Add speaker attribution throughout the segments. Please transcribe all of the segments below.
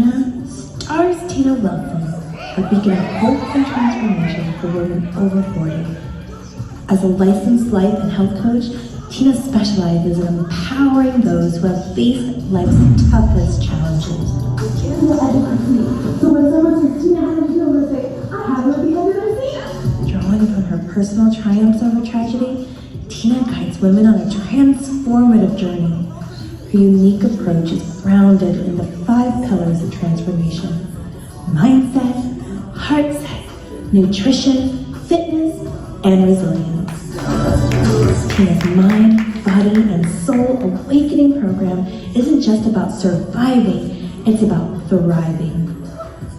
Speaker 1: StarzTina Wilson, a beacon of hope and transformation for women over 40. As a licensed life and health coach, Tina specializes in empowering those who have faced life's toughest challenges.
Speaker 2: So when someone says, Tina, how do you feel? I'm going to say, I have no people that I see.
Speaker 1: Drawing from her personal triumphs over tragedy, Tina guides women on a transformative journey. Her unique approach is grounded in the 5 pillars of transformation: mindset, heart set, nutrition, fitness, and resilience. Tina's mind, body, and soul awakening program isn't just about surviving, it's about thriving.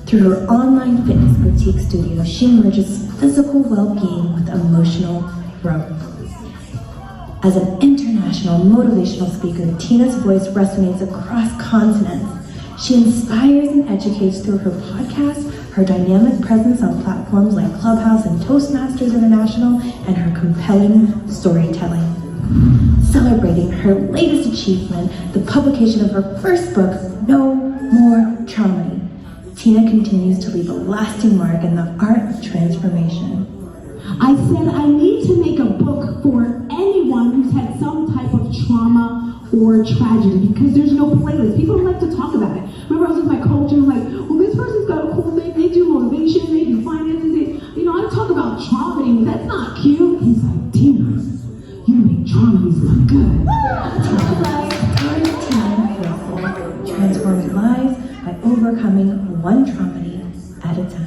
Speaker 1: Through her online fitness boutique studio, she merges physical well-being with emotional growth. As an international motivational speaker, Tina's voice resonates across continents. She inspires and educates through her podcast, her dynamic presence on platforms like Clubhouse and Toastmasters International, and her compelling storytelling. Celebrating her latest achievement, the publication of her first book, No More Traumedy, Tina continues to leave a lasting mark in the art of transformation.
Speaker 2: I said I need to make a book for anyone who's had some type of trauma or tragedy, because there's no playlist. People don't like to talk about it. Remember, I was with my coach and I'm like, well, this person's got a cool thing. They do motivation, they do finances. I talk about traumedy. That's not cute. He's like, Tina, you make traumedy look good.
Speaker 1: Transforming lives by overcoming one traumedy at a time.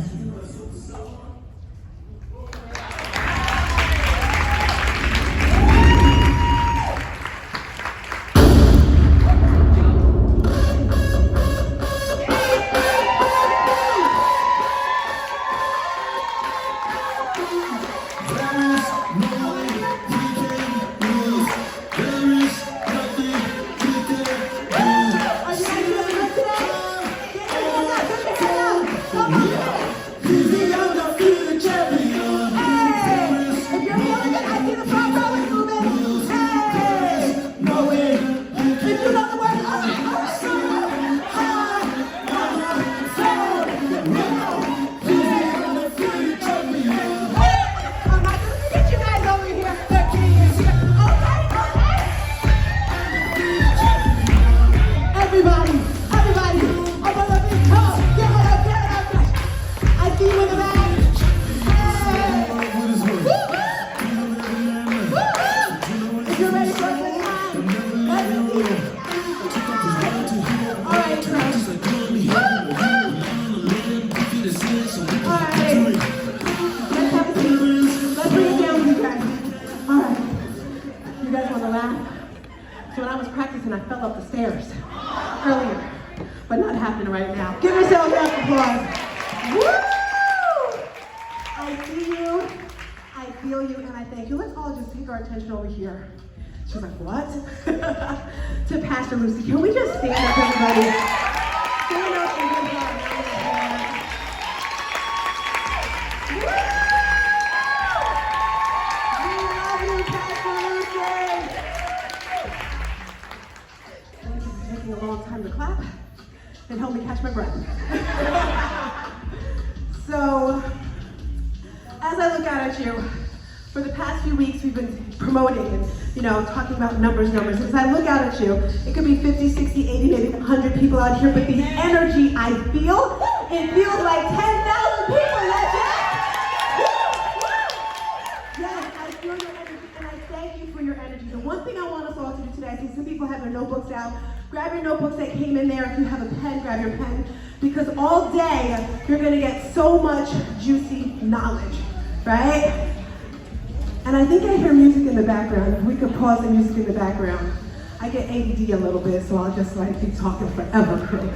Speaker 2: I fell up the stairs earlier, but not happening right now. Give yourself a applause. Woo! I see you, I feel you, and I thank you. Let's all just take our attention over here. She's like, what? To Pastor Lucy. Can we just stand up, everybody? Stand up and give her a round of applause. A long time to clap and help me catch my breath. So, as I look out at you, for the past few weeks we've been promoting and, talking about numbers. As I look out at you, it could be 50, 60, 80, maybe 100 people out here, but the energy I feel, it feels like 10,000 people. Yes, I feel your energy, and I thank you for your energy. The one thing I want us all to do today, I see some people have their notebooks out. Grab your notebooks that came in there. If you have a pen, grab your pen. Because all day, you're going to get so much juicy knowledge, right? And I think I hear music in the background. If we could pause the music in the background. I get ADD a little bit, so I'll just keep talking forever, crew.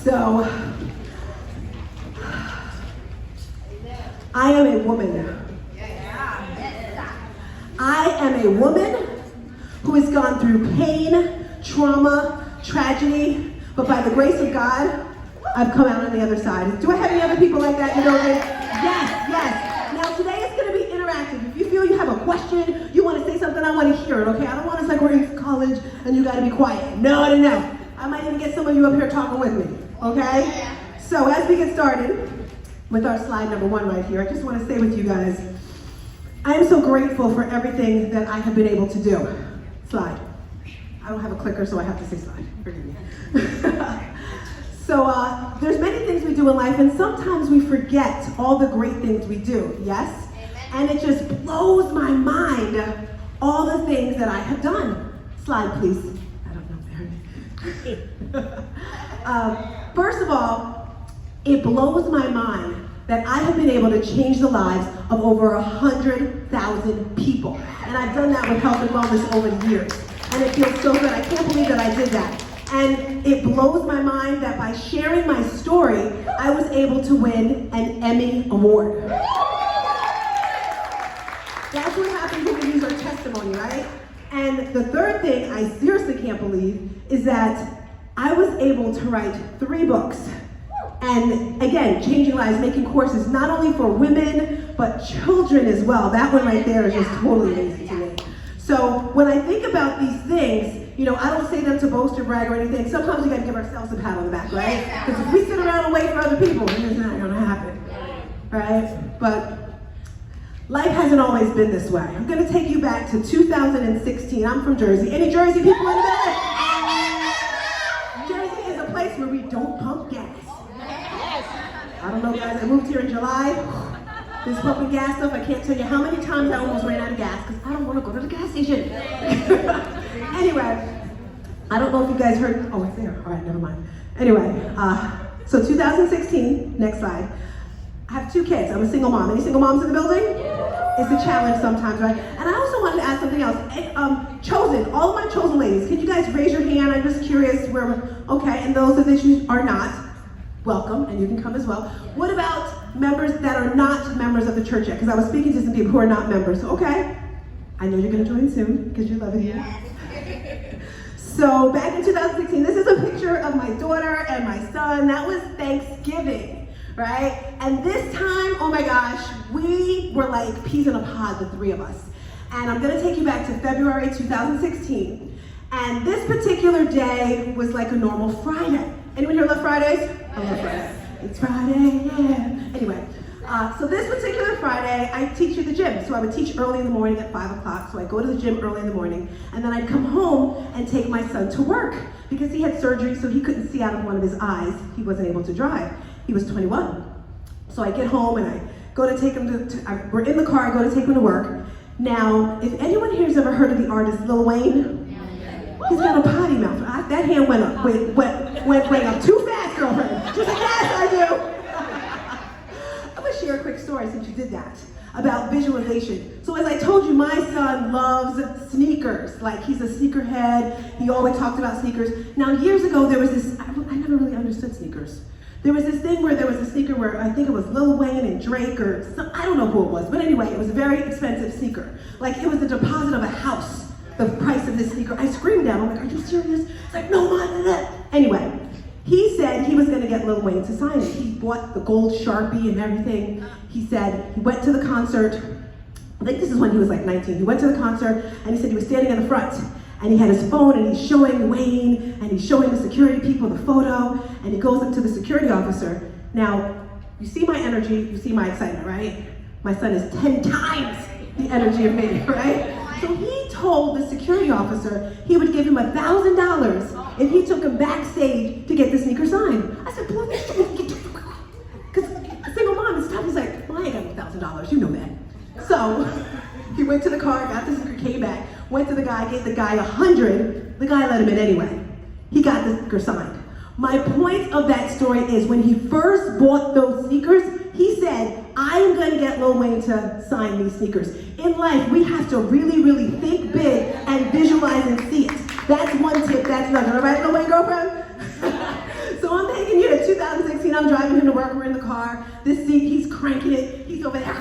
Speaker 2: So, I am a woman. I am a woman who has gone through pain, trauma, tragedy, but by the grace of God, I've come out on the other side. Do I have any other people like that? Yes. Now today is going to be interactive. If you feel you have a question, you want to say something, I want to hear it, okay? I don't want us like we're in college and you got to be quiet. No. I might even get some of you up here talking with me, okay? So as we get started with our slide number 1 right here, I just want to say with you guys, I am so grateful for everything that I have been able to do. Slide. I don't have a clicker, so I have to say slide. Forgive me. So there's many things we do in life, and sometimes we forget all the great things we do, yes? And it just blows my mind, all the things that I have done. Slide, please. I don't know if they first of all, it blows my mind that I have been able to change the lives of over 100,000 people. And I've done that with health and wellness over the years. And it feels so good. I can't believe that I did that. And it blows my mind that by sharing my story, I was able to win an Emmy Award. That's what happens when we use our testimony, right? And the third thing I seriously can't believe is that I was able to write 3 books. And again, changing lives, making courses, not only for women, but children as well. That one right there is just totally amazing to me. So when I think about these things, you know, I don't say them to boast or brag or anything. Sometimes we gotta give ourselves a pat on the back, right? Because if we sit around and wait for other people, it's not gonna happen, right? But life hasn't always been this way. I'm gonna take you back to 2016. I'm from Jersey. Any Jersey people in the building? Jersey is a place where we don't pump gas. I don't know, guys, I moved here in July. This pumping gas stuff, I can't tell you how many times I almost ran out of gas because I don't want to go to the gas station. Anyway, I don't know if you guys heard, oh, it's there. All right, never mind. Anyway, so 2016, next slide. I have 2 kids. I'm a single mom. Any single moms in the building? It's a challenge sometimes, right? And I also wanted to ask something else. Chosen, all of my chosen ladies, can you guys raise your hand? I'm just curious where, okay, and those of you are not, welcome, and you can come as well. What about members that are not members of the church yet? Because I was speaking to some people who are not members. So, okay, I know you're going to join soon because you love it here. So back in 2016, this is a picture of my daughter and my son. That was Thanksgiving, right? And this time, oh my gosh, we were like peas in a pod, the 3 of us. And I'm going to take you back to February 2016. And this particular day was like a normal Friday. Anyone here love Fridays? I love Fridays. It's Friday, yeah. Anyway, so this particular Friday, I teach at the gym. So I would teach early in the morning at 5 o'clock. So I go to the gym early in the morning, and then I'd come home and take my son to work because he had surgery, so he couldn't see out of one of his eyes. He wasn't able to drive. He was 21. So I get home and I go to take him we're in the car, I go to take him to work. Now, if anyone here has ever heard of the artist Lil Wayne, he's got a potty mouth. That hand went up, went up too fast, girlfriend. She's like, yes, I do. I'm gonna share a quick story since you did that about visualization. So as I told you, my son loves sneakers. Like, he's a sneakerhead. He always talks about sneakers. Now, years ago, there was this, I never really understood sneakers. There was this thing where there was a sneaker where I think it was Lil Wayne and Drake or some, I don't know who it was, but anyway, it was a very expensive sneaker. Like, it was the deposit of a house, the price of this sneaker. I screamed at him, I'm like, are you serious? It's like, no, Mom. Anyway, he said he was gonna get Lil Wayne to sign it. He bought the gold Sharpie and everything. He said he went to the concert. I think this is when he was like 19. He went to the concert and he said he was standing in the front and he had his phone and he's showing Wayne and he's showing the security people the photo and he goes up to the security officer. Now, you see my energy, you see my excitement, right? My son is 10 times the energy of me, right? So he told the security officer he would give him $1,000 if he took him backstage to get the sneaker signed. I said, because a single mom and stuff, he's like, well, I ain't got $1,000, you know that. So he went to the car, got the sneaker, came back, went to the guy, gave the guy $100. The guy let him in anyway. He got the sneaker signed. My point of that story is when he first bought those sneakers, he said, I'm gonna get Lil Wayne to sign these sneakers. In life, we have to really, really think big and visualize and see it. That's one tip, that's another. All right, Lil Wayne, girlfriend? So I'm taking you to 2016, I'm driving him to work, we're in the car. This seat, he's cranking it, he's over there,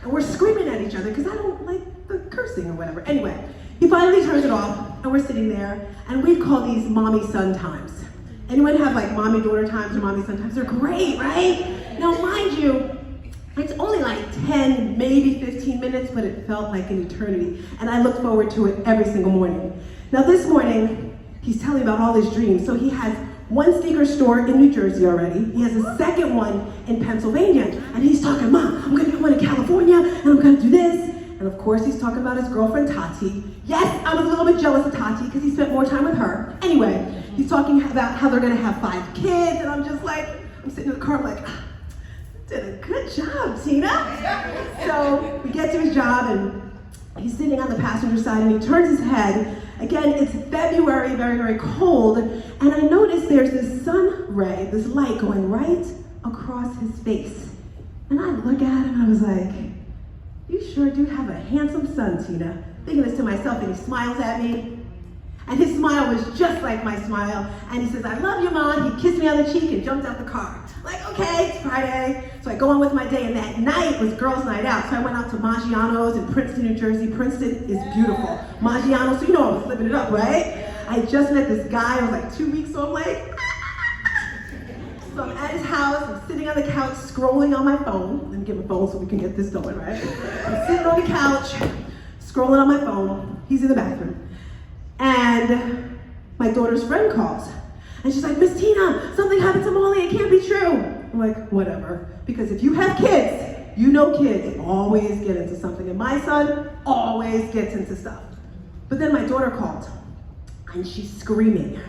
Speaker 2: and we're screaming at each other because I don't like the cursing or whatever. Anyway, he finally turns it off, and we're sitting there, and we call these mommy-son times. Anyone have like mommy-daughter times or mommy-son times? They're great, right? Now, mind you, it's only like 10, maybe 15 minutes, but it felt like an eternity. And I looked forward to it every single morning. Now this morning, he's telling about all his dreams. So he has one sneaker store in New Jersey already. He has a second one in Pennsylvania. And he's talking, Mom, I'm gonna get one in California, and I'm gonna do this. And of course, he's talking about his girlfriend, Tati. Yes, I was a little bit jealous of Tati because he spent more time with her. Anyway, he's talking about how they're gonna have 5 kids, and I'm just like, I'm sitting in the car, I'm like, did a good job, Tina. So we get to his job, and he's sitting on the passenger side, and he turns his head. Again, it's February, very, very cold, and I notice there's this sun ray, this light going right across his face. And I look at him, and I was like, you sure do have a handsome son, Tina. Thinking this to myself, and he smiles at me. And his smile was just like my smile. And he says, I love you, Mom. He kissed me on the cheek and jumped out the car. Like, okay, it's Friday. So I go on with my day, and that night was girls' night out. So I went out to Maggiano's in Princeton, New Jersey. Princeton is beautiful. Maggiano's, so you know I was living it up, right? I just met this guy. I was like 2 weeks, so I'm like, so I'm at his house, I'm sitting on the couch, scrolling on my phone. Let me get my phone so we can get this going, right? I'm sitting on the couch, scrolling on my phone. He's in the bathroom. And my daughter's friend calls. And she's like, Miss Tina, something happened to Molly, it can't be true. I'm like, whatever. Because if you have kids, you know kids always get into something. And my son always gets into stuff. But then my daughter called, and she's screaming,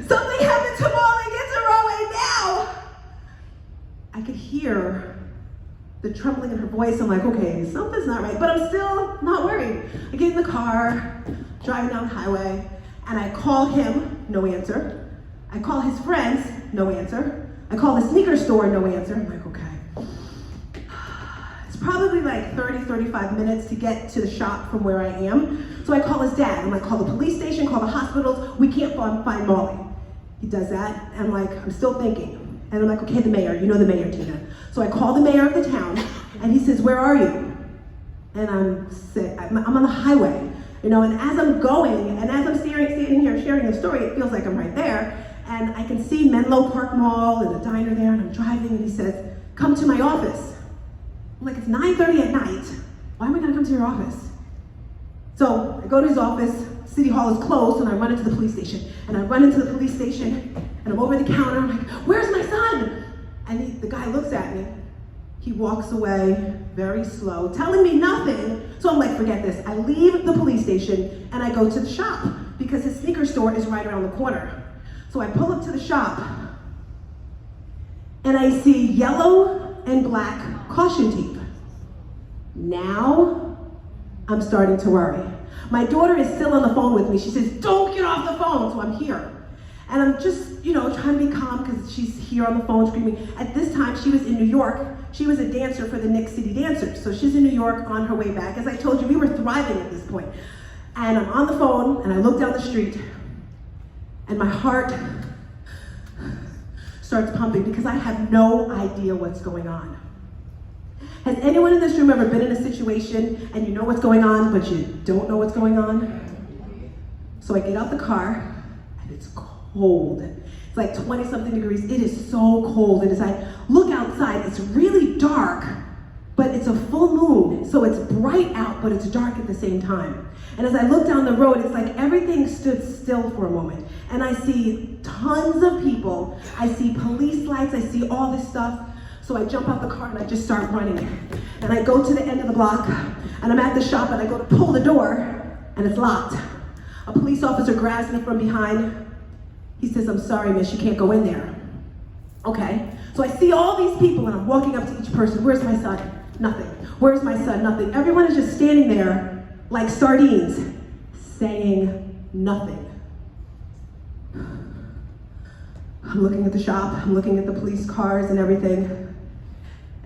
Speaker 2: something happened to Molly, get to her way now. I could hear the trembling in her voice. I'm like, okay, something's not right, but I'm still not worried. I get in the car, driving down the highway, and I call him, no answer. I call his friends, no answer. I call the sneaker store, no answer. I'm like, okay. It's probably like 30, 35 minutes to get to the shop from where I am. So I call his dad. I'm like, call the police station, call the hospitals. We can't find Molly. He does that, and I'm still thinking. And I'm like, okay, the mayor, you know the mayor, Tina. So I call the mayor of the town, and he says, where are you? And I'm on the highway, you know, and as I'm going, and as I'm standing here sharing the story, it feels like I'm right there, and I can see Menlo Park Mall and the diner there, and I'm driving, and he says, come to my office. I'm like, it's 9:30 at night. Why am I gonna come to your office? So I go to his office, City Hall is closed, and I run into the police station. And I run into the police station, and I'm over the counter, I'm like, where's my son? And the guy looks at me. He walks away very slow, telling me nothing. So I'm like, forget this. I leave the police station, and I go to the shop, because his sneaker store is right around the corner. So I pull up to the shop, and I see yellow and black caution tape. Now, I'm starting to worry. My daughter is still on the phone with me. She says, don't get off the phone. So I'm here. And I'm just, trying to be calm because she's here on the phone screaming. At this time, she was in New York. She was a dancer for the Knick City Dancers. So she's in New York on her way back. As I told you, we were thriving at this point. And I'm on the phone, and I look down the street, and my heart starts pumping because I have no idea what's going on. Has anyone in this room ever been in a situation and you know what's going on, but you don't know what's going on? So I get out the car, and it's cold. It's like 20-something degrees. It is so cold. And as I look outside, it's really dark, but it's a full moon. So it's bright out, but it's dark at the same time. And as I look down the road, it's like everything stood still for a moment. And I see tons of people. I see police lights. I see all this stuff. So I jump out the car, and I just start running. And I go to the end of the block, and I'm at the shop, and I go to pull the door, and it's locked. A police officer grabs me from behind. He says, I'm sorry, miss, you can't go in there. Okay. So I see all these people, and I'm walking up to each person. Where's my son? Nothing. Where's my son? Nothing. Everyone is just standing there like sardines, saying nothing. I'm looking at the shop. I'm looking at the police cars and everything.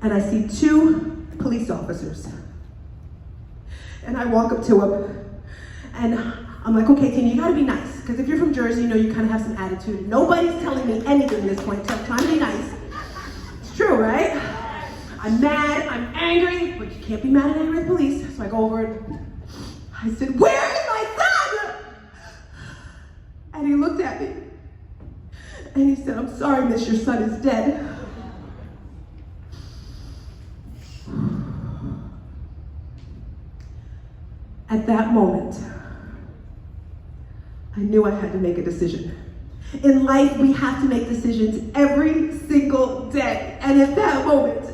Speaker 2: And I see 2 police officers. And I walk up to them, and I'm like, okay, Tina, you gotta be nice. Because if you're from Jersey, you kind of have some attitude. Nobody's telling me anything at this point, so I'm trying to be nice. It's true, right? I'm mad, I'm angry, but you can't be mad and angry with police. So I go over and I said, where is my son? And he looked at me, and he said, I'm sorry, miss, your son is dead. At that moment, I knew I had to make a decision. In life, we have to make decisions every single day. And at that moment,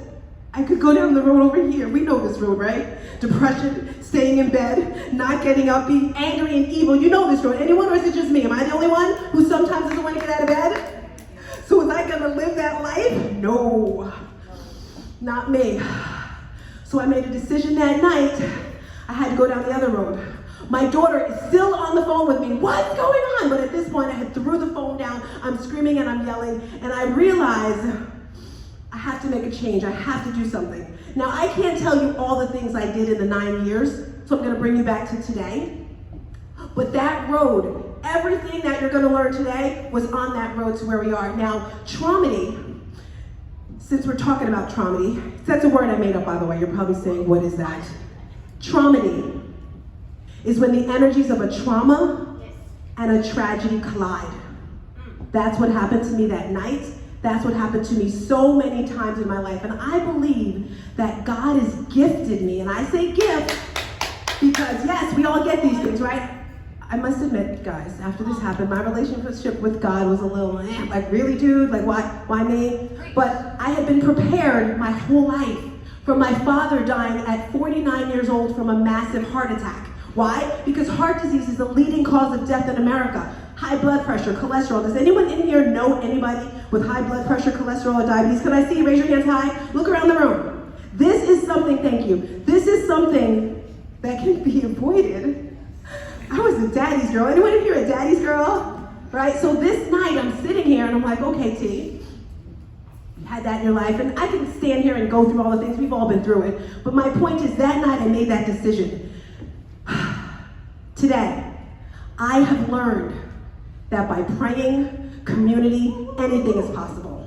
Speaker 2: I could go down the road over here. We know this road, right? Depression, staying in bed, not getting up, being angry and evil. You know this road. Anyone, or is it just me? Am I the only one who sometimes doesn't want to get out of bed? So was I gonna live that life? No, not me. So I made a decision that night. I had to go down the other road. My daughter is still on the phone with me. What's going on? But at this point, I had threw the phone down. I'm screaming and I'm yelling, and I realized I have to make a change. I have to do something. Now, I can't tell you all the things I did in the 9 years, so I'm gonna bring you back to today. But that road, everything that you're gonna learn today was on that road to where we are. Now, Traumedy, since we're talking about Traumedy, that's a word I made up, by the way. You're probably saying, what is that? Traumedy is when the energies of a trauma and a tragedy collide. That's what happened to me that night. That's what happened to me so many times in my life. And I believe that God has gifted me. And I say gift because, yes, we all get these things, right? I must admit, guys, after this happened, my relationship with God was a little, like, really, dude? Like, why me? But I had been prepared my whole life from my father dying at 49 years old from a massive heart attack. Why? Because heart disease is the leading cause of death in America. High blood pressure, cholesterol. Does anyone in here know anybody with high blood pressure, cholesterol, or diabetes? Can I see you? Raise your hands high. Look around the room. This is something, thank you. This is something that can be avoided. I was a daddy's girl. Anyone in here a daddy's girl? Right? So this night I'm sitting here and I'm like, okay, T, you had that in your life. And I can stand here and go through all the things. We've all been through it. But my point is that night I made that decision. Today, I have learned that by praying, community, anything is possible.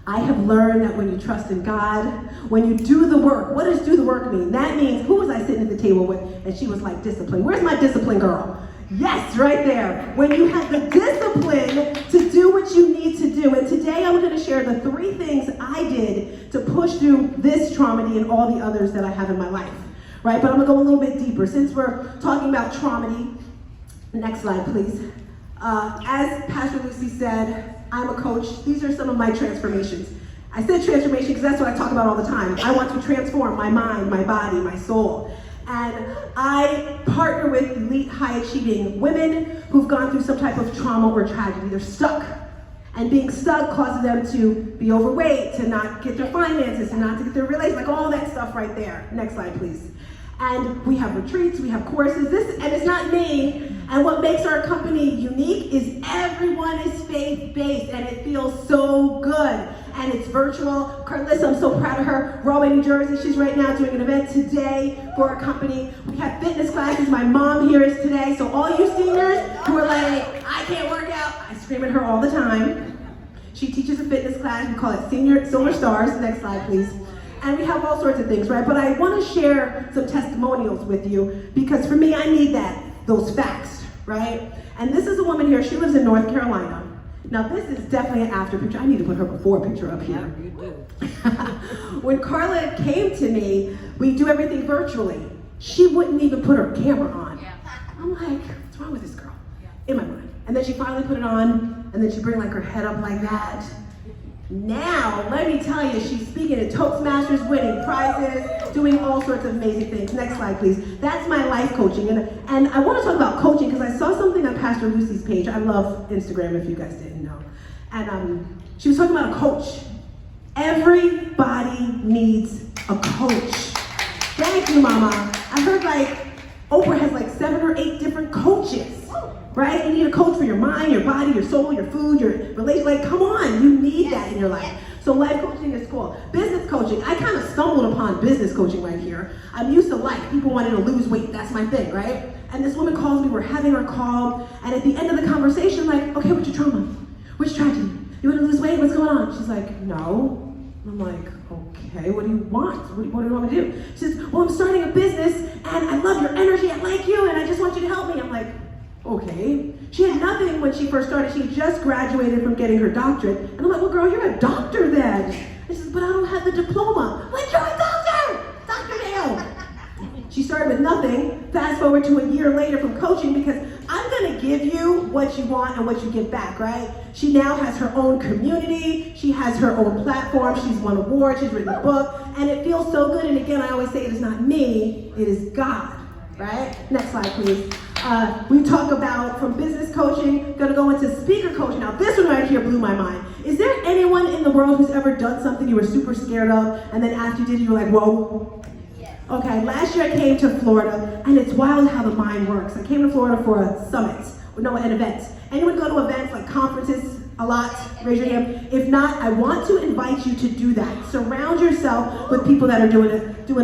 Speaker 2: I have learned that when you trust in God, when you do the work, what does do the work mean? That means, who was I sitting at the table with? And she was like, discipline. Where's my discipline girl? Yes, right there. When you have the discipline to do what you need to do. And today I'm going to share the 3 things I did to push through this Traumedy and all the others that I have in my life. Right, but I'm gonna go a little bit deeper. Since we're talking about Traumedy, next slide, please. As Pastor Lucy said, I'm a coach. These are some of my transformations. I said transformation because that's what I talk about all the time. I want to transform my mind, my body, my soul. And I partner with elite, high-achieving women who've gone through some type of trauma or tragedy. They're stuck. And being stuck causes them to be overweight, to not get their finances, to not to get their relations, like all that stuff right there. Next slide, please. And we have retreats, we have courses, and it's not me. And what makes our company unique is everyone is faith-based, and it feels so good. And it's virtual. Carlissa, I'm so proud of her. Rahway, New Jersey, she's right now doing an event today for our company. We have fitness classes. My mom here is today. So all you seniors who are like, I can't work out, I scream at her all the time. She teaches a fitness class. We call it Senior Silver Stars. Next slide, please. And we have all sorts of things, right? But I want to share some testimonials with you because for me, I need those facts, right? And this is a woman here. She lives in North Carolina. Now, this is definitely an after picture. I need to put her before picture up here.
Speaker 3: Yeah, you do.
Speaker 2: When Carla came to me, we do everything virtually. She wouldn't even put her camera on.
Speaker 3: Yeah.
Speaker 2: I'm like, what's wrong with this girl? In my mind. And then she finally put it on, and then she bring like her head up like that. Now, let me tell you, she's speaking at Toastmasters, winning prizes, doing all sorts of amazing things. Next slide, please. That's my life coaching. And I want to talk about coaching because I saw something on Pastor Lucy's page. I love Instagram, if you guys didn't know. And she was talking about a coach. Everybody needs a coach. Thank you, Mama. I heard like Oprah has like 7 or 8 different coaches. Right? You need a coach for your mind, your body, your soul, your food, your relationship. Like, come on, you need that in your life. So life coaching is cool. Business coaching, I kind of stumbled upon business coaching right here. I'm used to life. People wanting to lose weight. That's my thing, right? And this woman calls me. We're having our call. And at the end of the conversation, I'm like, okay, what's your trauma? What's your tragedy? You want to lose weight? What's going on? She's like, no. I'm like, okay, what do you want? What do you want me to do? She says, well, I'm starting a business, and I love your energy. I like you, and I just want you to help me. I'm like, okay. She had nothing when she first started. She just graduated from getting her doctorate. And I'm like, well, girl, you're a doctor then. And she says, but I don't have the diploma. I'm like, you're a doctor! Dr. Dale. She started with nothing. Fast forward to a year later from coaching, because I'm gonna give you what you want and what you give back, right? She now has her own community. She has her own platform. She's won awards. She's written a book, and it feels so good. And again, I always say it is not me, it is God, right? Next slide, please. We talk about from business coaching, gonna go into speaker coaching. Now, this one right here blew my mind. Is there anyone in the world who's ever done something you were super scared of, and then after you did it, you were like, whoa? Yes. Okay, last year I came to Florida, and it's wild how the mind works. I came to Florida for a summit, no, an event. Anyone go to events like conferences a lot? Raise your hand. If not, I want to invite you to do that. Surround yourself with people that are doing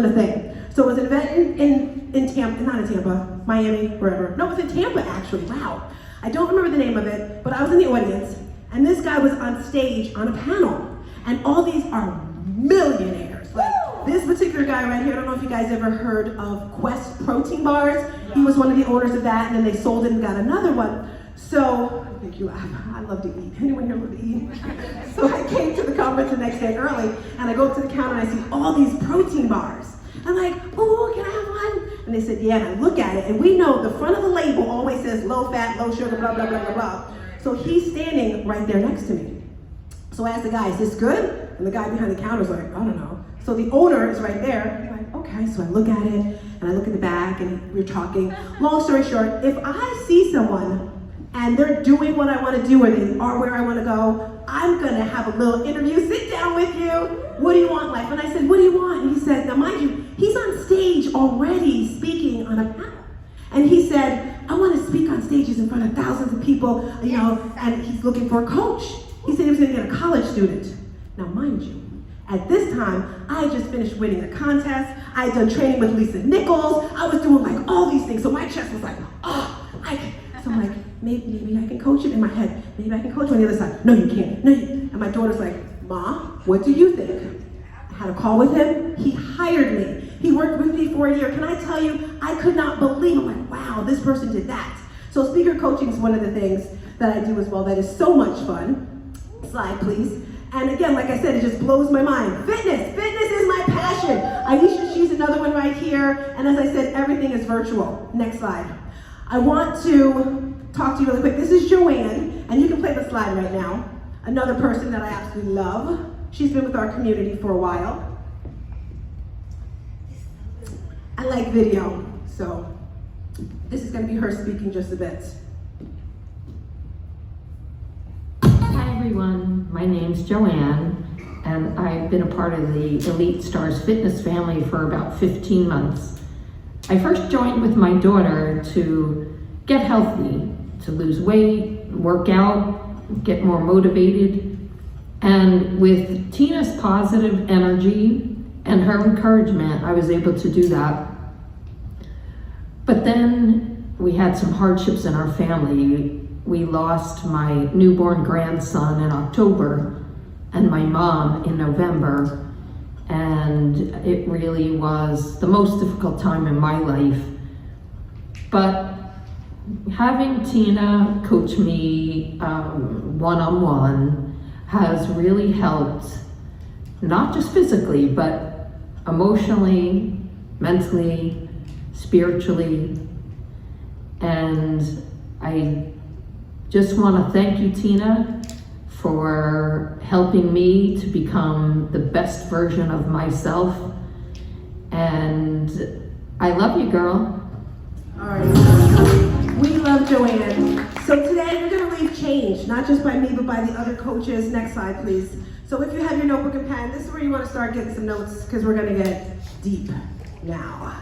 Speaker 2: the thing. So it was an event in Tampa, not in Tampa, Miami, wherever. No, it was in Tampa actually, wow. I don't remember the name of it, but I was in the audience, and this guy was on stage on a panel, and all these are millionaires. Like this particular guy right here, I don't know if you guys ever heard of Quest protein bars. He was one of the owners of that, and then they sold it and got another one. So, thank you, I love to eat. Anyone here love to eat? So I came to the conference the next day early, and I go up to the counter and I see all these protein bars. I'm like, oh, can I have one? And they said, yeah, and I look at it, and we know the front of the label always says low fat, low sugar, blah, blah, blah, blah, blah. So he's standing right there next to me. So I asked the guy, is this good? And the guy behind the counter is like, I don't know. So the owner is right there. I'm like, okay, so I look at it, and I look at the back, and we're talking. Long story short, if I see someone and they're doing what I want to do, or they are where I want to go, I'm going to have a little interview, sit down with you. What do you want in life? And I said, what do you want? And he said, now mind you, he's on stage already speaking on a panel. And he said, I want to speak on stages in front of thousands of people, you know, and he's looking for a coach. He said he was going to get a college student. Now mind you, at this time, I had just finished winning a contest. I had done training with Lisa Nichols. I was doing like all these things. So my chest was like, oh, so I'm like, maybe I can coach him in my head. Maybe I can coach him on the other side. No, you can't. No, and my daughter's like, Ma, what do you think? I had a call with him. He hired me. He worked with me for a year. Can I tell you, I could not believe. I'm like, wow, this person did that. So speaker coaching is one of the things that I do as well that is so much fun. Slide, please. And again, like I said, it just blows my mind. Fitness is my passion. Aisha, she's another one right here. And as I said, everything is virtual. Next slide. I want to talk to you really quick. This is Joanne, and you can play the slide right now. Another person that I absolutely love. She's been with our community for a while. I like video, so this is going to be her speaking just a bit.
Speaker 3: Hi everyone, my name's Joanne, and I've been a part of the Elite Stars Fitness family for about 15 months. I first joined with my daughter to get healthy, to lose weight, work out, get more motivated. And with Tina's positive energy and her encouragement, I was able to do that. But then we had some hardships in our family. We lost my newborn grandson in October and my mom in November. And it really was the most difficult time in my life. But having Tina coach me one-on-one has really helped, not just physically, but emotionally, mentally, spiritually. And I just want to thank you, Tina, for helping me to become the best version of myself. And I love you, girl.
Speaker 2: All right, we love Joanne. So today we're gonna leave change, not just by me, but by the other coaches. Next slide, please. So if you have your notebook and pen, this is where you wanna start getting some notes, because we're gonna get deep now.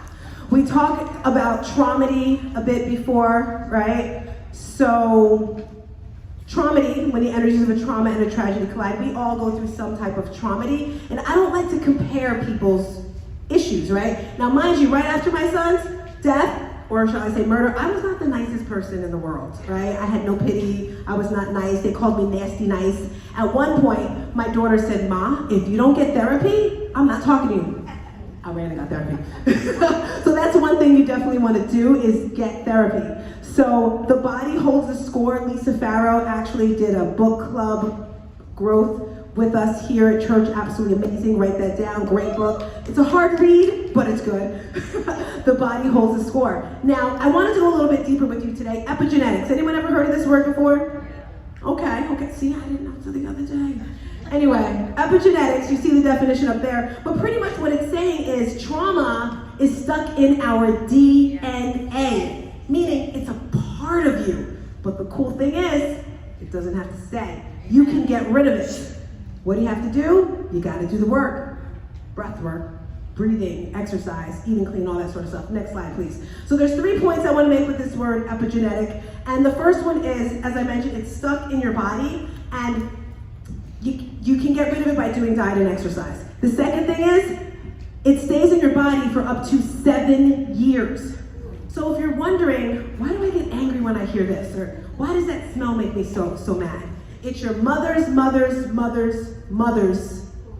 Speaker 2: We talked about Traumedy a bit before, right? So Traumedy, when the energies of a trauma and a tragedy collide, we all go through some type of traumedy, and I don't like to compare people's issues, right? Now mind you, right after my son's death, or shall I say murder, I was not the nicest person in the world, right? I had no pity, I was not nice, they called me nasty nice. At one point, my daughter said, Ma, if you don't get therapy, I'm not talking to you. I ran and got therapy. So that's one thing you definitely want to do, is get therapy. So The Body Holds the Score. Lisa Farrow actually did a book club growth with us here at church. Absolutely amazing. Write that down. Great book. It's a hard read. but it's good. The body holds the score. Now, I want to do a little bit deeper with you today. Epigenetics. Anyone ever heard of this word before? Okay. See, I didn't know until the other day. Anyway, epigenetics, you see the definition up there. But pretty much what it's saying is trauma is stuck in our DNA, meaning it's a part of you. But the cool thing is, it doesn't have to stay. You can get rid of it. What do you have to do? You got to do the work. Breath work, breathing, exercise, eating clean, all that sort of stuff. Next slide, please. So there's 3 points I want to make with this word, epigenetic. And the first one is, as I mentioned, it's stuck in your body, and you can get rid of it by doing diet and exercise. The second thing is, it stays in your body for up to 7 years. So if you're wondering, why do I get angry when I hear this? Or why does that smell make me so mad? It's your mother's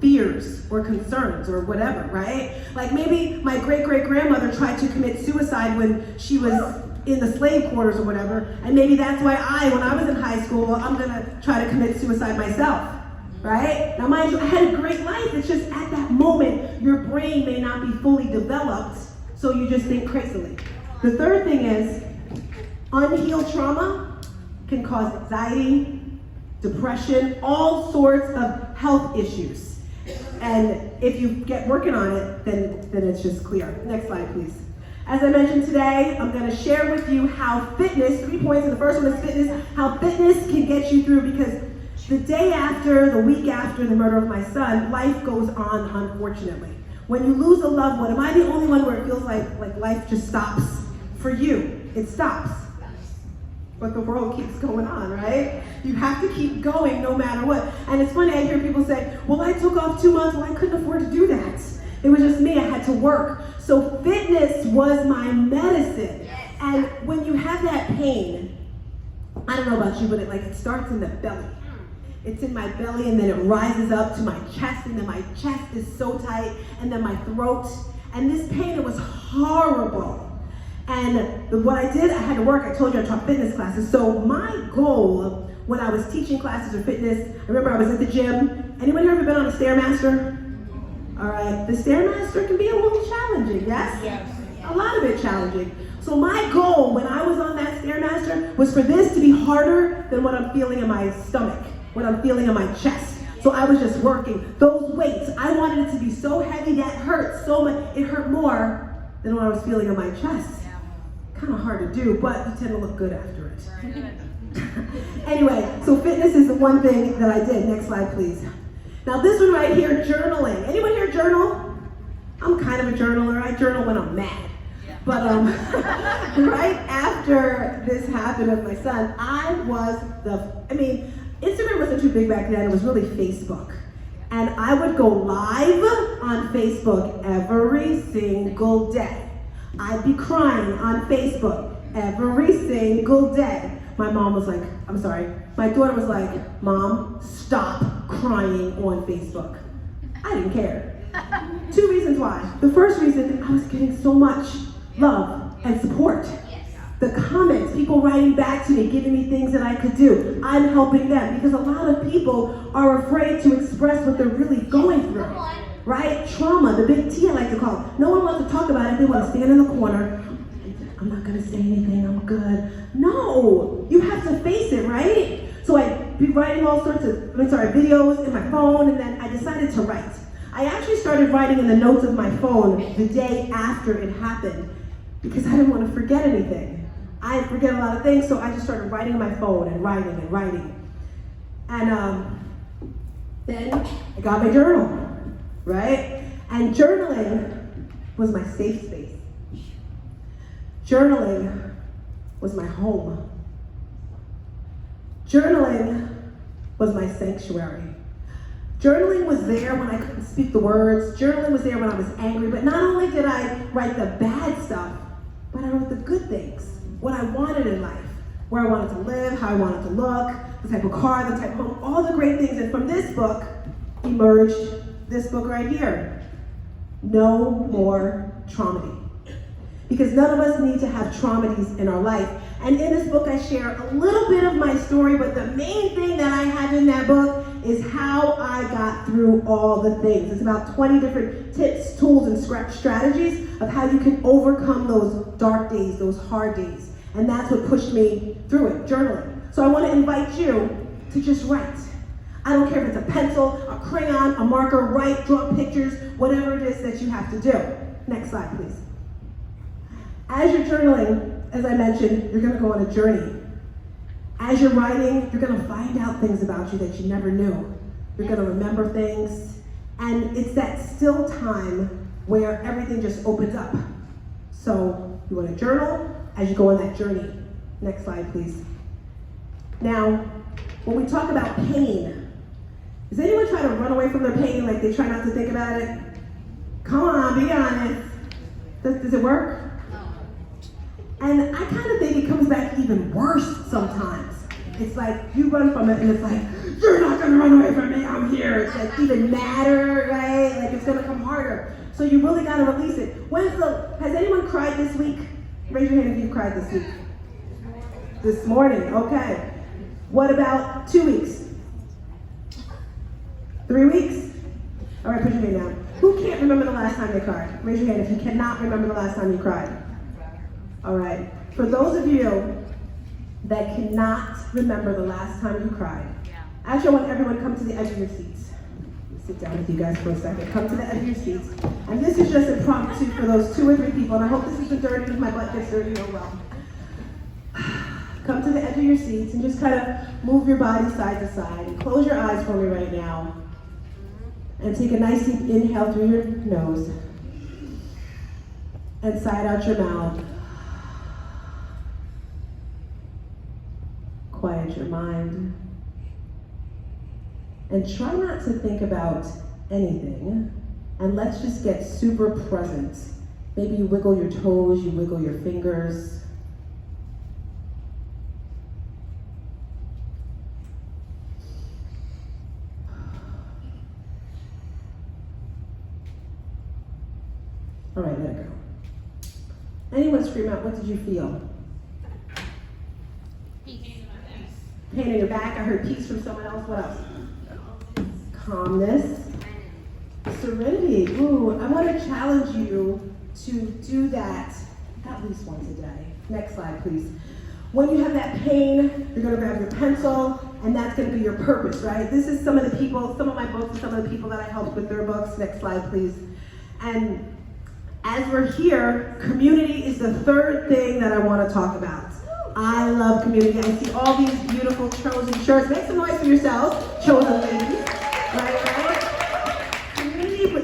Speaker 2: fears or concerns or whatever, right? Like maybe my great-great-grandmother tried to commit suicide when she was in the slave quarters or whatever, and maybe that's why when I was in high school, I'm gonna try to commit suicide myself, right? Now mind you, I had a great life, it's just at that moment, your brain may not be fully developed, so you just think crazily. The third thing is, unhealed trauma can cause anxiety, depression, all sorts of health issues. And if you get working on it, then it's just clear. Next slide, please. As I mentioned today, I'm going to share with you how fitness, 3 points, and the first one is fitness, how fitness can get you through, because the day after, the week after the murder of my son, life goes on, unfortunately. When you lose a loved one, am I the only one where it feels like life just stops? For you, it stops. But the world keeps going on, right? You have to keep going no matter what. And it's funny, I hear people say, well, I took off 2 months, well, I couldn't afford to do that. It was just me, I had to work. So fitness was my medicine. And when you have that pain, I don't know about you, but it starts in the belly. It's in my belly, and then it rises up to my chest, and then my chest is so tight, and then my throat. And this pain, it was horrible. And what I did, I had to work. I told you I taught fitness classes. So my goal when I was teaching classes of fitness, I remember I was at the gym. Anyone here ever been on a Stairmaster? All right, the Stairmaster can be a little challenging, yes? Yes. A lot of it challenging. So my goal when I was on that Stairmaster was for this to be harder than what I'm feeling in my stomach, what I'm feeling in my chest. So I was just working. Those weights, I wanted it to be so heavy that hurt so much. It hurt more than what I was feeling in my chest. Kind of hard to do, but you tend to look good after it. Anyway, so fitness is the one thing that I did. Next slide, please. Now this one right here, journaling. Anyone here journal? I'm kind of a journaler. I journal when I'm mad. But right after this happened with my son, Instagram wasn't too big back then. It was really Facebook. And I would go live on Facebook every single day. I'd be crying on Facebook every single day. My mom was like, my daughter was like, Mom, stop crying on Facebook. I didn't care. 2 reasons why. The first reason, I was getting so much love and support. The comments, people writing back to me, giving me things that I could do. I'm helping them, because a lot of people are afraid to express what they're really going through. Right? Trauma, the big T I like to call it. No one wants to talk about it. They want to stand in the corner. I'm not going to say anything. I'm good. No, you have to face it, right? So I'd be writing all sorts of, videos in my phone, and then I decided to write. I actually started writing in the notes of my phone the day after it happened, because I didn't want to forget anything. I forget a lot of things, so I just started writing on my phone and writing. And then I got my journal. Right? And journaling was my safe space. Journaling was my home. Journaling was my sanctuary. Journaling was there when I couldn't speak the words. Journaling was there when I was angry. But not only did I write the bad stuff, but I wrote the good things, what I wanted in life, where I wanted to live, how I wanted to look, the type of car, the type of home, all the great things. And from this book emerged this book right here, No More Traumedy. Because none of us need to have traumedies in our life. And in this book I share a little bit of my story, but the main thing that I have in that book is how I got through all the things. It's about 20 different tips, tools, and strategies of how you can overcome those dark days, those hard days. And that's what pushed me through it, journaling. So I want to invite you to just write. I don't care if it's a pencil, a crayon, a marker, write, draw pictures, whatever it is that you have to do. Next slide, please. As you're journaling, as I mentioned, you're going to go on a journey. As you're writing, you're going to find out things about you that you never knew. You're going to remember things. And it's that still time where everything just opens up. So you want to journal as you go on that journey. Next slide, please. Now, when we talk about pain, does anyone try to run away from their pain like they try not to think about it? Come on, be honest. Does it work? And I kind of think it comes back even worse sometimes. It's like you run from it and it's like, you're not gonna run away from me, I'm here. It's like even madder, right? Like it's gonna come harder. So you really gotta release it. Has anyone cried this week? Raise your hand if you've cried this week. This morning, okay. What about 2 weeks? 3 weeks? All right, put your hand down. Who can't remember the last time they cried? Raise your hand if you cannot remember the last time you cried. All right. For those of you that cannot remember the last time you cried, actually I want everyone to come to the edge of your seats. Sit down with you guys for a second. Come to the edge of your seats. And this is just impromptu for those 2 or 3 people, and I hope this isn't dirty because my butt gets dirty real well. Come to the edge of your seats and just kind of move your body side to side. And close your eyes for me right now. And take a nice deep inhale through your nose. And sigh out your mouth. Quiet your mind. And try not to think about anything. And let's just get super present. Maybe you wiggle your toes, you wiggle your fingers. All right, let it go. Anyone scream out, what did you feel? Pain in your back. I heard peace from someone else. What else? Calmness. Serenity. Ooh, I want to challenge you to do that at least once a day. Next slide, please. When you have that pain, you're going to grab your pencil, and that's going to be your purpose, right? This is some of the people, some of my books, and some of the people that I helped with their books. Next slide, please. And as we're here, community is the third thing that I want to talk about. I love community. I see all these beautiful chosen shirts. Make some noise for yourselves, chosen ladies. Right?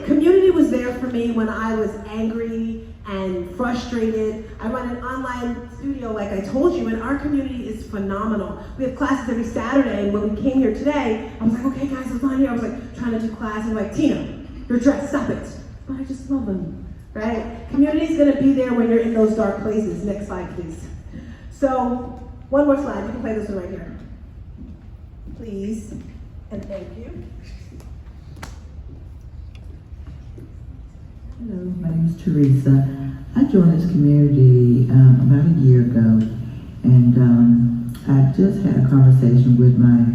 Speaker 2: Community was there for me when I was angry and frustrated. I run an online studio, like I told you, and our community is phenomenal. We have classes every Saturday, and when we came here today, I was like, okay guys, what's on here? I was like trying to do class, and like, Tina, you're dressed, stop it. But I just love them, right? Community is gonna be there when you're in those dark places. Next slide, please. So, one more slide. You can play this one right here. Please, and thank you.
Speaker 4: Hello, my name is Teresa. I joined this community about a year ago, and I just had a conversation with my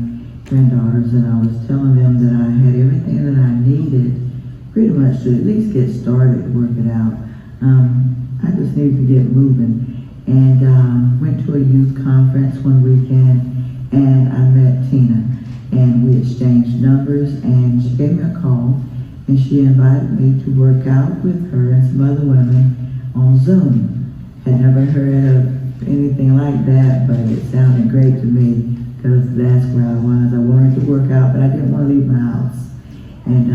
Speaker 4: granddaughters, and I was telling them that I had everything that I needed pretty much to at least get started, work it out. I just needed to get moving. And went to a youth conference one weekend, and I met Tina, and we exchanged numbers, and she gave me a call, and she invited me to work out with her and some other women on Zoom. Had never heard of anything like that, but it sounded great to me because that's where I was. I wanted to work out, but I didn't want to leave my house, and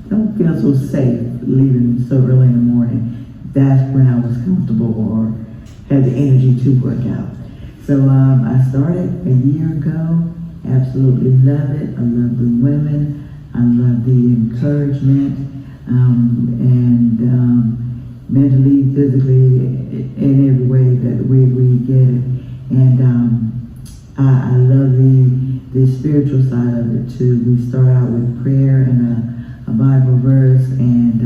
Speaker 4: don't feel so safe leaving so early in the morning. That's when I was comfortable or had the energy to work out. So I started a year ago. Absolutely love it. I love the women. I love the encouragement, and mentally, physically, in every way that we get it. And I love the spiritual side of it too. We start out with prayer and a Bible verse, and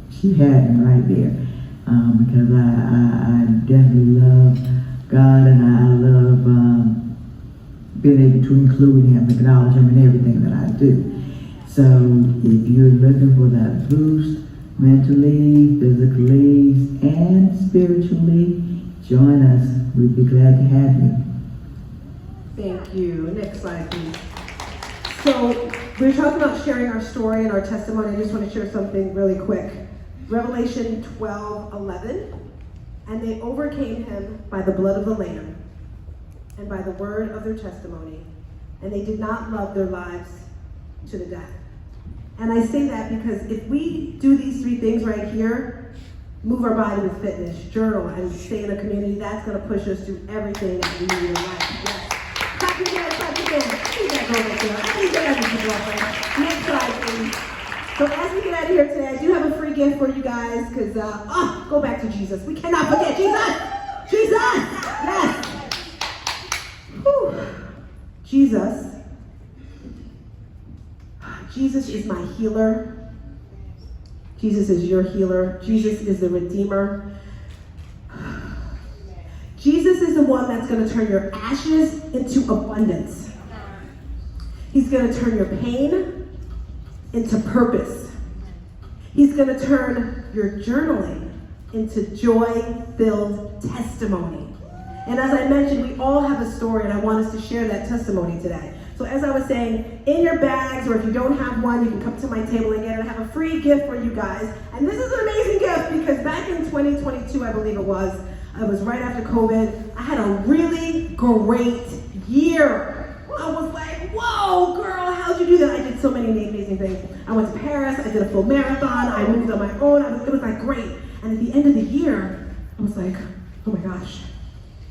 Speaker 4: she had me right there. Because I definitely love God, and I love being able to include him, acknowledge him in everything that I do. So if you're looking for that boost, mentally, physically, and spiritually, join us. We'd be glad to have you.
Speaker 2: Thank you. Next slide, please. So we were talking about sharing our story and our testimony. I just want to share something really quick. Revelation 12:11, and they overcame him by the blood of the Lamb and by the word of their testimony, and they did not love their lives to the death. And I say that because if we do these three things right here, move our body with fitness, journal, and stay in a community, that's going to push us through everything that we need in life. Yes. Clap your hands, clap your hands. I need that girl right there. I need that energy, girlfriend. Next slide, please. So as we get out of here today, I do have a free gift for you guys, because, go back to Jesus. We cannot forget Jesus! Jesus! Yes! Whew. Jesus. Jesus is my healer. Jesus is your healer. Jesus is the Redeemer. Jesus is the one that's going to turn your ashes into abundance. He's going to turn your pain into purpose. He's going to turn your journaling into joy-filled testimony. And as I mentioned, we all have a story, and I want us to share that testimony today. So as I was saying, in your bags, or if you don't have one, you can come to my table and get it. I have a free gift for you guys. And this is an amazing gift because back in 2022, I believe it was right after COVID, I had a really great year. I was like, whoa, girl, how'd you do that? I did so many amazing things. I went to Paris, I did a full marathon, I moved on my own, it was like great. And at the end of the year, I was like, oh my gosh,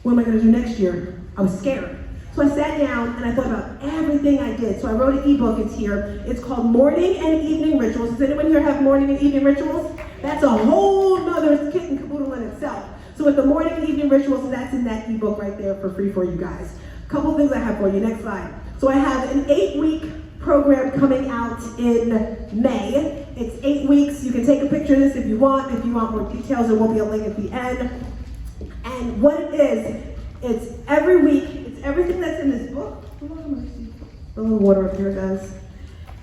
Speaker 2: what am I gonna do next year? I was scared. So I sat down and I thought about everything I did. So I wrote an ebook, it's here. It's called Morning and Evening Rituals. Does anyone here have morning and evening rituals? That's a whole nother kit and caboodle in itself. So with the morning and evening rituals, that's in that ebook right there for free for you guys. A couple things I have for you, next slide. So I have an 8-week program coming out in May. It's 8 weeks. You can take a picture of this if you want. If you want more details, there will be a link at the end. And what it is, it's every week, it's everything that's in this book. A little water up here, guys.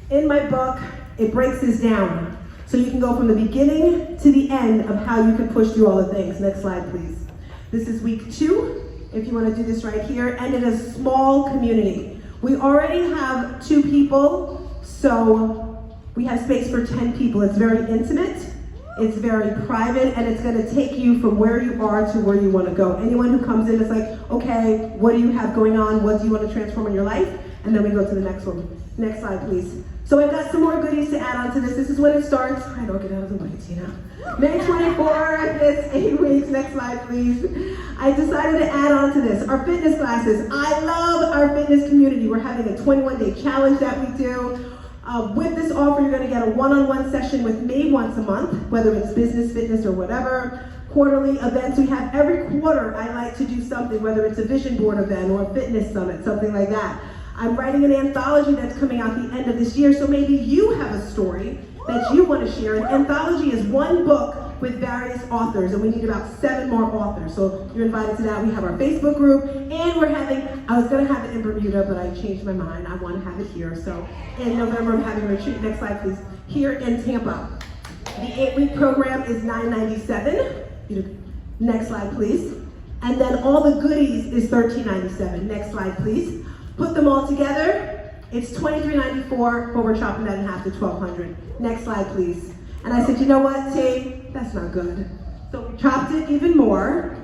Speaker 2: In my book, it breaks this down. So you can go from the beginning to the end of how you can push through all the things. Next slide, please. This is week 2, if you want to do this right here, and in a small community. We already have 2 people, so we have space for 10 people. It's very intimate, it's very private, and it's going to take you from where you are to where you want to go. Anyone who comes in is like, okay, what do you have going on? What do you want to transform in your life? And then we go to the next one. Next slide, please. So I've got some more goodies to add on to this. This is when it starts. I don't get out of the way, Tina. May 24th, it's 8 weeks. Next slide, please. I decided to add on to this. Our fitness classes. I love our fitness community. We're having a 21-day challenge that we do. With this offer, you're going to get a one-on-one session with me once a month, whether it's business, fitness, or whatever. Quarterly events we have every quarter. I like to do something, whether it's a vision board event or a fitness summit, something like that. I'm writing an anthology that's coming out the end of this year, so maybe you have a story that you want to share. An anthology is one book with various authors, and we need about 7 more authors. So you're invited to that. We have our Facebook group, and we're having, I was going to have it in Bermuda, but I changed my mind. I want to have it here. So in November, I'm having a retreat. Next slide, please. Here in Tampa. The 8-week program is $997. Next slide, please. And then all the goodies is $1397. Next slide, please. Put them all together, it's $23.94, but we're chopping that in half to $1,200. Next slide, please. And I said, you know what, T? That's not good. So we chopped it even more.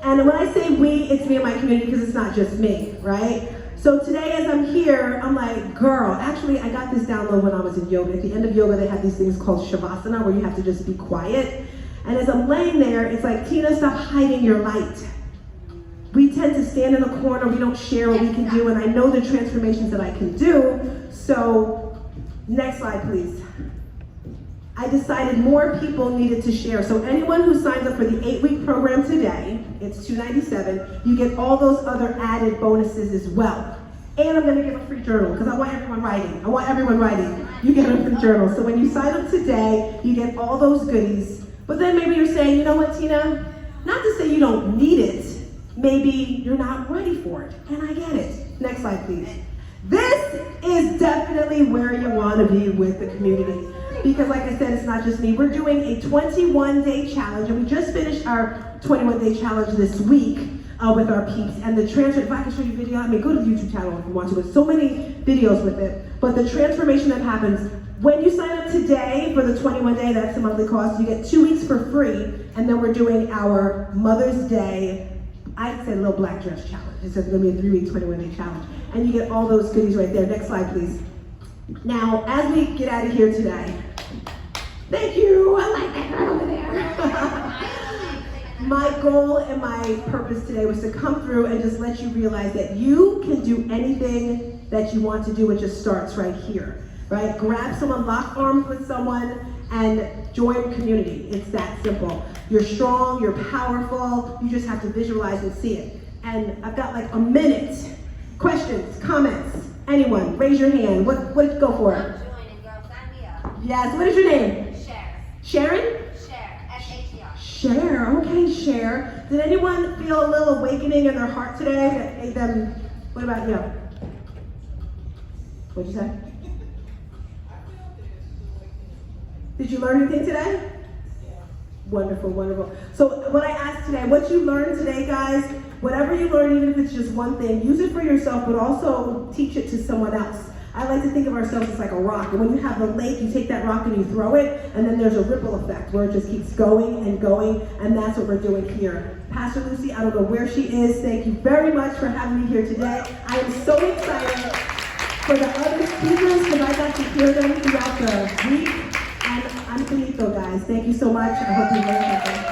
Speaker 2: And when I say we, it's me and my community because it's not just me, right? So today as I'm here, I'm like, girl, actually I got this download when I was in yoga. At the end of yoga, they have these things called Shavasana where you have to just be quiet. And as I'm laying there, it's like, Tina, stop hiding your light. We tend to stand in a corner, we don't share what we can do, and I know the transformations that I can do. So, next slide, please. I decided more people needed to share. So anyone who signs up for the 8-week program today, it's $297, you get all those other added bonuses as well. And I'm gonna give a free journal, because I want everyone writing. You get a free journal. So when you sign up today, you get all those goodies. But then maybe you're saying, you know what, Tina? Not to say you don't need it, maybe you're not ready for it, and I get it. Next slide, please. This is definitely where you want to be with the community. Because like I said, it's not just me. We're doing a 21-day challenge, and we just finished our 21-day challenge this week with our peeps. And the transfer, if I can show you a video, I mean, go to the YouTube channel if you want to. There's so many videos with it. But the transformation that happens, when you sign up today for the 21-day, that's the monthly cost, you get 2 weeks for free. And then we're doing our Mother's Day, I'd say, little black dress challenge. It says it's going to be a 3-week, 21-day challenge. And you get all those goodies right there. Next slide, please. Now, as we get out of here today, thank you. I like that girl over there. My goal and my purpose today was to come through and just let you realize that you can do anything that you want to do. It just starts right here, right? Grab someone, lock arms with someone, and join community. It's that simple. You're strong, you're powerful, you just have to visualize and see it. And I've got like a minute. Questions, comments, anyone, raise your hand. What go for it?
Speaker 5: I'm joining, girl, sign me up.
Speaker 2: Yes, what is your name?
Speaker 5: Cher.
Speaker 2: Sharon?
Speaker 5: Cher, S-H-E-R.
Speaker 2: Cher, okay, Cher. Did anyone feel a little awakening in their heart today that made them, what about you? What'd you say? Did you learn anything today? Wonderful, wonderful. So what I asked today, what you learned today, guys, whatever you learn, even if it's just one thing, use it for yourself, but also teach it to someone else. I like to think of ourselves as like a rock. And when you have the lake, you take that rock and you throw it, and then there's a ripple effect where it just keeps going, and that's what we're doing here. Pastor Lucy, I don't know where she is. Thank you very much for having me here today. I am so excited for the other speakers because I got to hear them throughout the week. And I'm finito, guys. Thank you so much. I hope you learned something.